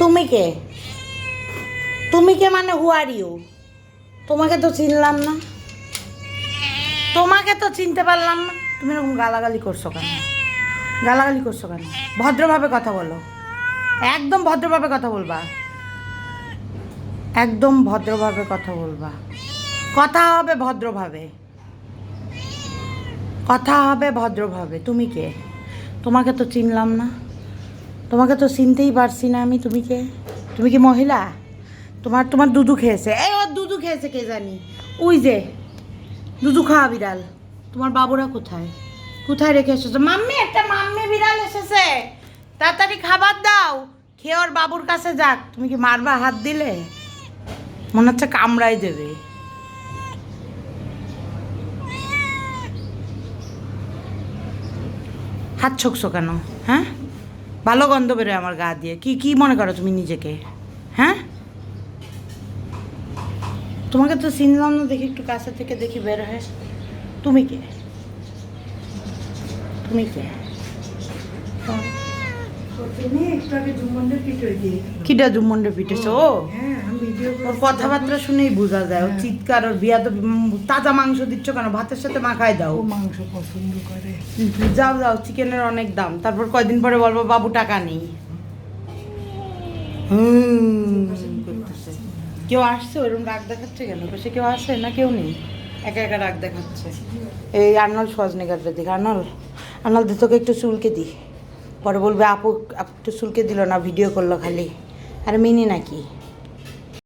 তুমি কে? তুমি কে মানে হু আর ইউ? তোমাকে তো চিনলাম না, তোমাকে তো চিনতে পারলাম না। তুমি এরকম গালাগালি করছো কেন? গালাগালি করছো কেন? ভদ্রভাবে কথা বলো, একদম ভদ্রভাবে কথা বলবা, একদম ভদ্রভাবে কথা বলবা। কথা হবে ভদ্রভাবে, কথা হবে ভদ্রভাবে। তুমি কে? তোমাকে তো চিনলাম না, তোমাকে তো চিনতেই পারছি না আমি। তুমি কে? তুমি কি মহিলা? তোমার তোমার দুধু খেয়েছে, এই ওর দুধু খেয়েছে কে জানি। ওই যে দুধু খাওয়া বিড়াল, তোমার বাবুরা কোথায়? কোথায় রেখে এসেছো? মাম্মি, একটা মাম্মি বিড়াল এসেছে, তাড়াতাড়ি খাবার দাও, খেয়ে ওর বাবুর কাছে যাক। তুমি কি মারবা? হাত দিলে মনে হচ্ছে কামড়াই দেবে। হাত ছকছো কেন? হ্যাঁ, ভালো গন্ধ বেরোয় আমার গা দিয়ে। কি কি মনে করো তুমি নিজেকে? হ্যাঁ, তোমাকে তো চিনলাম না, দেখি একটু কাছে থেকে দেখি বের হয়। তুমি কে? তুমি কে? কিটা জুম্মন্ডে পিটেছে ও? ওর কথাবার্তা শুনেই বোঝা যায়, ওর চিৎকার, ওর বিয়া। তো তাজা মাংস দিচ্ছ কেন? ভাতের সাথে মাখায় দাও। মাংস পছন্দ করে। যাও যাও, চিকেনের অনেক দাম। তারপর কয়দিন পরে বলবো বাবু টাকা নেই। করতেছে। কেউ আসছে ওরকম রাগ দেখাচ্ছে কেন? সে কেউ আসে না, কেউ নেই, একা একা রাগ দেখাচ্ছে। এই আর্নল্ড শোয়াজনেগারটা দেখ। আর্নল্ড, আর্নল্ড দি তোকে একটু চুলকে দি, পরে বলবে আপু আপু একটু চুলকে দিল না, ভিডিও করলো খালি। আর মিনি নাকি?